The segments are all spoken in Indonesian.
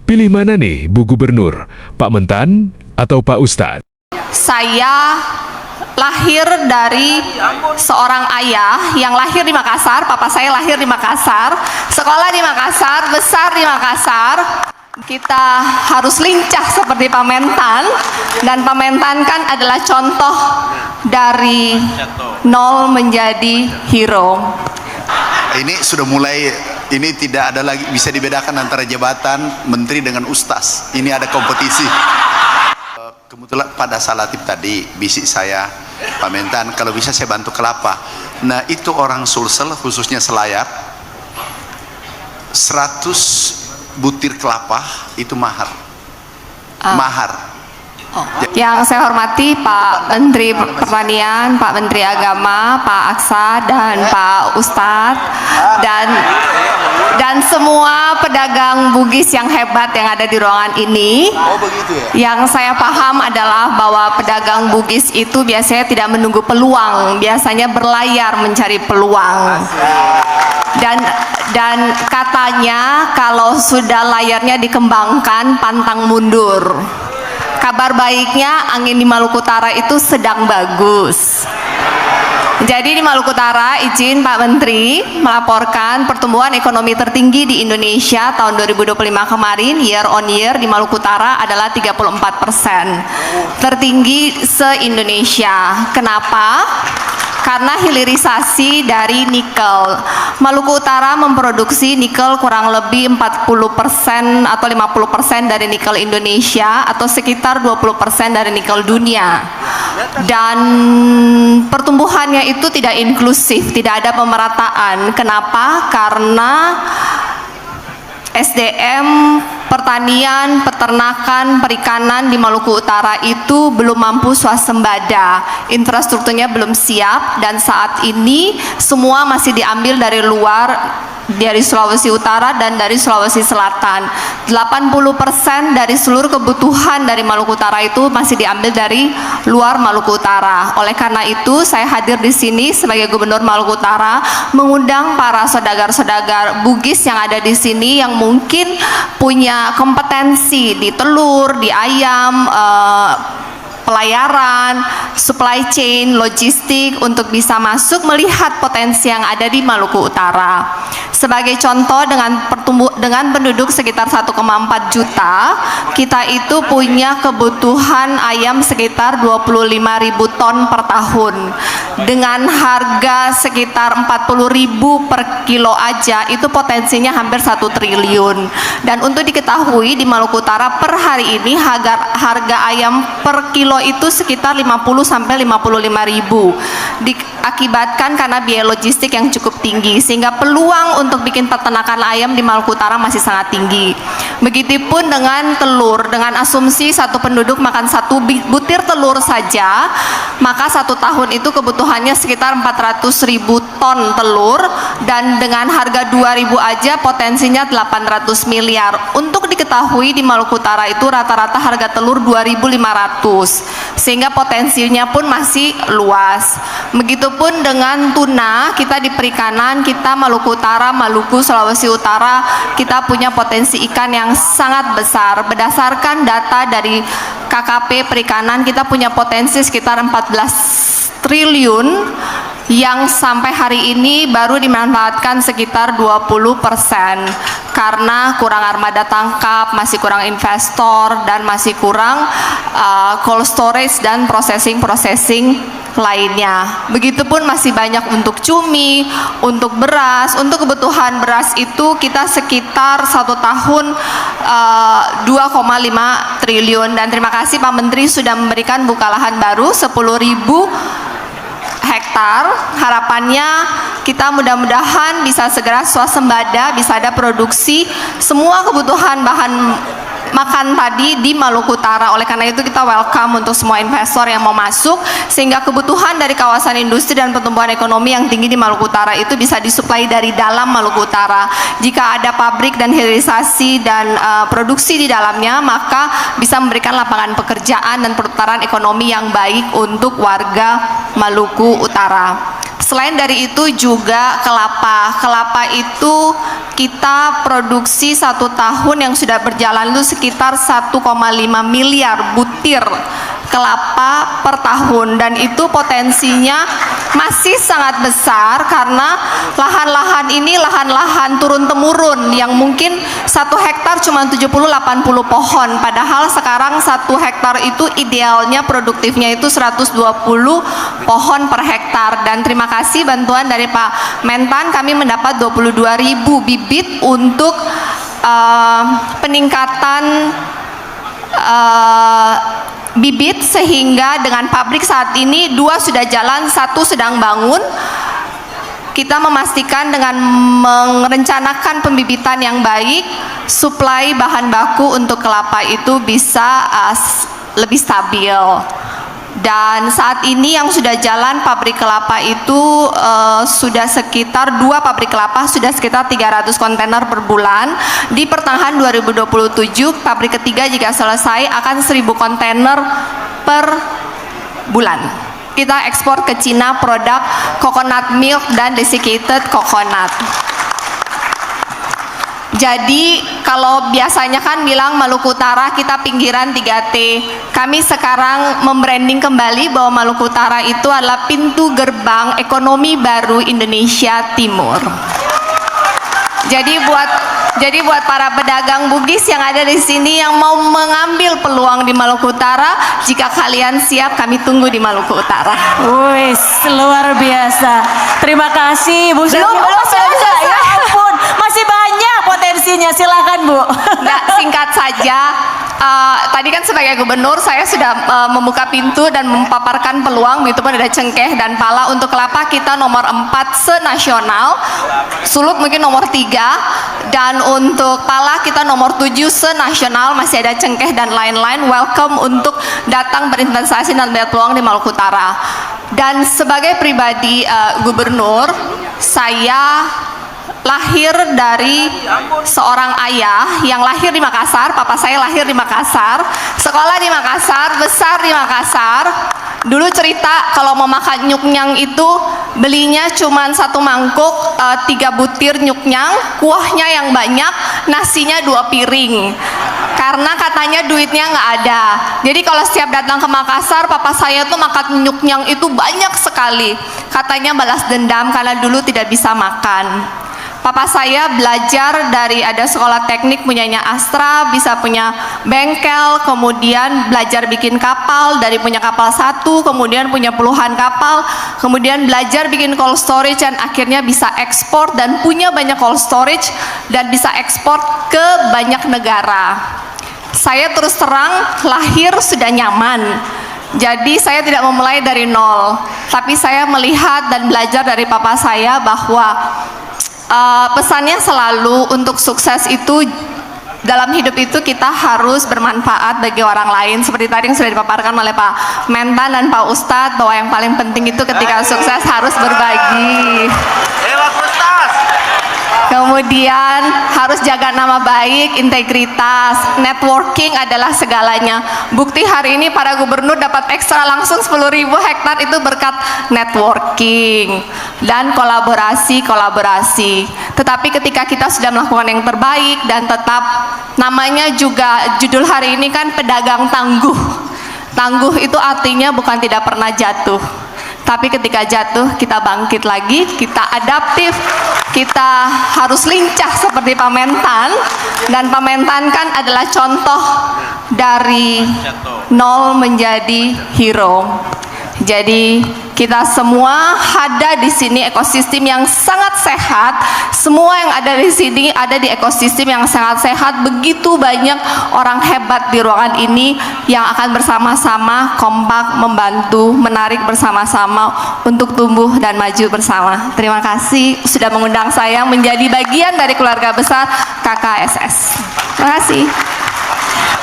Pilih mana nih, Bu Gubernur? Pak Mentan atau Pak Ustadz? Saya lahir dari seorang ayah yang lahir di Makassar. Papa saya lahir di Makassar, sekolah di Makassar, besar di Makassar. Kita harus lincah seperti Pak Mentan, dan Pak Mentan kan adalah contoh dari nol menjadi hero. Ini sudah mulai, ini tidak ada lagi bisa dibedakan antara jabatan menteri dengan ustaz. Ini ada kompetisi. Kebetulan pada saat Latif tadi bisik saya, Pak Mentan, kalau bisa saya bantu kelapa. Nah itu orang Sulsel khususnya Selayar, 100 butir kelapa itu mahar. Mahar. Yang saya hormati Pak Menteri Pertanian, Pak Menteri Agama, Pak Aksa, dan Pak Ustadz, dan semua pedagang Bugis yang hebat yang ada di ruangan ini. Oh begitu ya? Yang saya paham adalah bahwa pedagang Bugis itu biasanya tidak menunggu peluang, biasanya berlayar mencari peluang. Dan katanya kalau sudah layarnya dikembangkan, pantang mundur. Kabar baiknya angin di Maluku Utara itu sedang bagus. Jadi di Maluku Utara, izin Pak Menteri melaporkan pertumbuhan ekonomi tertinggi di Indonesia tahun 2025 kemarin, year on year di Maluku Utara adalah 34%. Tertinggi se-Indonesia. Kenapa? Karena hilirisasi dari nikel. Maluku Utara memproduksi nikel kurang lebih 40% atau 50% dari nikel Indonesia, atau sekitar 20% dari nikel dunia. Dan pertumbuhannya itu tidak inklusif, tidak ada pemerataan. Kenapa? Karena SDM pertanian, peternakan, perikanan di Maluku Utara itu belum mampu swasembada, infrastrukturnya belum siap, dan saat ini semua masih diambil dari luar, dari Sulawesi Utara dan dari Sulawesi Selatan. 80% dari seluruh kebutuhan dari Maluku Utara itu masih diambil dari luar Maluku Utara. Oleh karena itu, saya hadir di sini sebagai Gubernur Maluku Utara mengundang para saudagar-saudagar Bugis yang ada di sini yang mungkin punya kompetensi di telur, di ayam, pelayaran, supply chain, logistik, untuk bisa masuk melihat potensi yang ada di Maluku Utara. Sebagai contoh, dengan penduduk sekitar 1,4 juta, kita itu punya kebutuhan ayam sekitar 25.000 ton per tahun. Dengan harga sekitar 40.000 per kilo aja, itu potensinya hampir 1 triliun. Dan untuk diketahui di Maluku Utara per hari ini harga ayam per kilo itu sekitar 50 sampai 55.000, diakibatkan karena biaya logistik yang cukup tinggi, sehingga peluang untuk bikin peternakan ayam di Maluku Utara masih sangat tinggi. Begitupun dengan telur, dengan asumsi satu penduduk makan 1 butir telur saja, maka 1 tahun itu kebutuhannya sekitar 400.000 ton telur, dan dengan harga 2.000 aja potensinya 800 miliar. Untuk diketahui di Maluku Utara itu rata-rata harga telur 2.500, sehingga potensinya pun masih luas. Begitupun dengan tuna, kita di perikanan, kita Maluku Utara, Maluku, Sulawesi Utara, kita punya potensi ikan yang sangat besar. Berdasarkan data dari KKP Perikanan, kita punya potensi sekitar 14 triliun yang sampai hari ini baru dimanfaatkan sekitar 20%, karena kurang armada tangkap, masih kurang investor, dan masih kurang cold storage dan processing lainnya. Begitupun masih banyak untuk cumi, untuk beras. Untuk kebutuhan beras itu kita sekitar 1 tahun 2,5 triliun. Dan terima kasih Pak Menteri sudah memberikan buka lahan baru 10.000 hektar. Harapannya kita mudah-mudahan bisa segera swasembada, bisa ada produksi semua kebutuhan bahan makan tadi di Maluku Utara. Oleh karena itu kita welcome untuk semua investor yang mau masuk, sehingga kebutuhan dari kawasan industri dan pertumbuhan ekonomi yang tinggi di Maluku Utara itu bisa disuplai dari dalam Maluku Utara. Jika ada pabrik dan hilirisasi dan produksi di dalamnya, maka bisa memberikan lapangan pekerjaan dan perputaran ekonomi yang baik untuk warga Maluku Utara. Selain dari itu juga kelapa. Kelapa itu kita produksi 1 tahun yang sudah berjalan itu sekitar 1,5 miliar butir kelapa per tahun, dan itu potensinya masih sangat besar karena lahan-lahan ini lahan-lahan turun-temurun yang mungkin 1 hektar cuma 70-80 pohon, padahal sekarang 1 hektar itu idealnya produktifnya itu 120 pohon per hektar. Dan terima kasih bantuan dari Pak Mentan, kami mendapat 22.000 bibit untuk peningkatan bibit, sehingga dengan pabrik saat ini 2 sudah jalan, 1 sedang bangun. Kita memastikan dengan merencanakan pembibitan yang baik, suplai bahan baku untuk kelapa itu bisa lebih stabil. Dan saat ini yang sudah jalan pabrik kelapa itu sudah sekitar 2 pabrik kelapa sudah sekitar 300 kontainer per bulan. Di pertengahan 2027 pabrik ketiga jika selesai akan 1.000 kontainer per bulan. Kita ekspor ke Cina produk coconut milk dan desiccated coconut. Jadi kalau biasanya kan bilang Maluku Utara kita pinggiran 3T, kami sekarang membranding kembali bahwa Maluku Utara itu adalah pintu gerbang ekonomi baru Indonesia Timur. Jadi buat para pedagang Bugis yang ada di sini yang mau mengambil peluang di Maluku Utara, jika kalian siap kami tunggu di Maluku Utara. Wih, luar biasa. Terima kasih Bu. Belum selesai. Ya ampun, masih banyak potensinya. Silakan Bu. Nah, singkat saja. Tadi kan sebagai gubernur saya sudah membuka pintu dan memaparkan peluang, itu pun ada cengkeh dan pala. Untuk kelapa kita nomor 4 senasional, Sulut mungkin nomor 3, dan untuk pala kita nomor 7 senasional, masih ada cengkeh dan lain-lain. Welcome untuk datang berinvestasi dan melihat peluang di Maluku Utara. Dan sebagai pribadi gubernur, saya lahir dari seorang ayah yang lahir di Makassar. Papa saya lahir di Makassar, sekolah di Makassar, besar di Makassar. Dulu cerita kalau mau makan nyuknyang itu belinya cuma 1 mangkuk 3 butir nyuknyang, kuahnya yang banyak, nasinya 2 piring, karena katanya duitnya nggak ada. Jadi kalau setiap datang ke Makassar, papa saya tuh makan nyuknyang itu banyak sekali, katanya balas dendam karena dulu tidak bisa makan. Papa saya belajar dari ada sekolah teknik punyanya Astra, bisa punya bengkel, kemudian belajar bikin kapal, dari punya kapal 1, kemudian punya puluhan kapal, kemudian belajar bikin cold storage, dan akhirnya bisa ekspor dan punya banyak cold storage dan bisa ekspor ke banyak negara. Saya terus terang lahir sudah nyaman. Jadi saya tidak memulai dari nol, tapi saya melihat dan belajar dari papa saya bahwa pesannya selalu untuk sukses itu dalam hidup itu kita harus bermanfaat bagi orang lain, seperti tadi yang sudah dipaparkan oleh Pak Mentan dan Pak Ustadz, bahwa yang paling penting itu ketika sukses harus berbagi. Kemudian harus jaga nama baik, integritas, networking adalah segalanya. Bukti hari ini para gubernur dapat ekstra langsung 10.000 hektar itu berkat networking dan kolaborasi. Tetapi ketika kita sudah melakukan yang terbaik dan tetap, namanya juga judul hari ini kan pedagang tangguh. Tangguh itu artinya bukan tidak pernah jatuh, tapi ketika jatuh kita bangkit lagi, kita adaptif, kita harus lincah seperti Pak Mentan. Dan Pak Mentan kan adalah contoh dari nol menjadi hero. Jadi kita semua ada di sini ekosistem yang sangat sehat. Semua yang ada di sini ada di ekosistem yang sangat sehat. Begitu banyak orang hebat di ruangan ini yang akan bersama-sama kompak membantu, menarik bersama-sama untuk tumbuh dan maju bersama. Terima kasih sudah mengundang saya menjadi bagian dari keluarga besar KKSS. Terima kasih.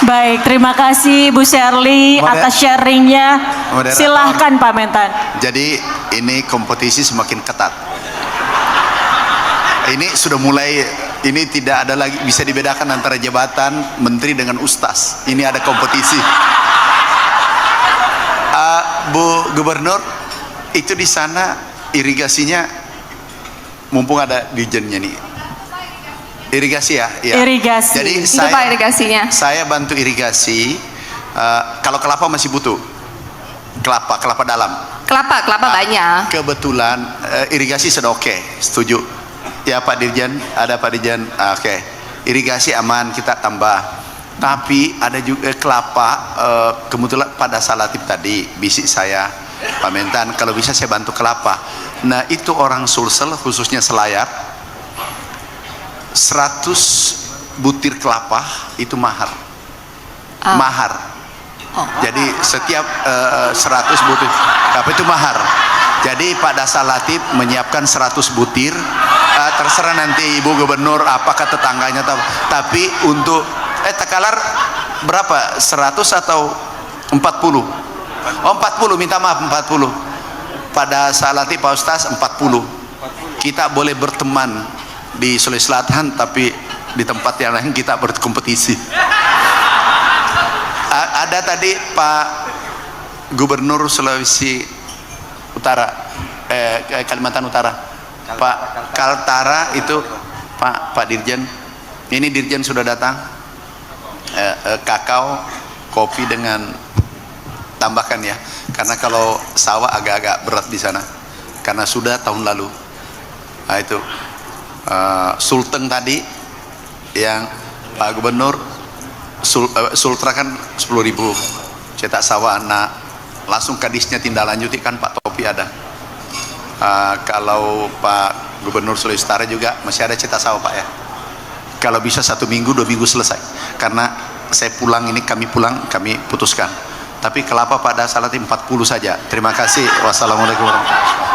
Baik, terima kasih Bu Sherly atas sharingnya. Silahkan Pak Mentan. Jadi ini kompetisi semakin ketat. Ini sudah mulai, ini tidak ada lagi bisa dibedakan antara jabatan menteri dengan ustaz. Ini ada kompetisi. Bu Gubernur, itu di sana irigasinya mumpung ada dirjennya nih. Irigasi ya? Ya. Irigasi. Jadi Itu Pak irigasinya. saya bantu irigasi. Kalau kelapa masih butuh. Kelapa dalam. Kelapa banyak. Kebetulan irigasi sudah oke, setuju. Ya Pak Dirjen, ada Pak Dirjen. Oke. Irigasi aman, kita tambah. Tapi ada juga kelapa, kebetulan pada Salatip tadi bisik saya, Pak Mentan, kalau bisa saya bantu kelapa. Nah itu orang Sulsel khususnya Selayar, 100 butir kelapa itu mahar. Mahar. Jadi setiap 100 butir kelapa itu mahar. Jadi Pak Dasalatip menyiapkan 100 butir. Terserah nanti Ibu Gubernur apakah tetangganya tahu. Tapi untuk takalar berapa? 100 atau 40? Oh 40, minta maaf 40. Pada Salatip Pak Ustaz 40. Kita boleh berteman di Sulawesi Selatan, tapi di tempat yang lain kita berkompetisi. Ada tadi Pak Gubernur Sulawesi Utara, Kalimantan Utara, Pak Kaltara itu Pak Dirjen. Ini Dirjen sudah datang. Kakao, kopi dengan tambahkan ya, karena kalau sawah agak-agak berat di sana, karena sudah tahun lalu. Nah itu Sulteng tadi yang Pak Gubernur Sultra kan 10.000 cetak sawah. Nah langsung kadisnya tindak lanjuti kan Pak Topi ada. Kalau Pak Gubernur Sulawesi Utara juga masih ada cetak sawah Pak ya. Kalau bisa 1 minggu 2 minggu selesai, karena saya pulang ini, kami pulang kami putuskan. Tapi kelapa pada Salatip 40 saja. Terima kasih. Wassalamualaikum warahmatullahi wabarakatuh.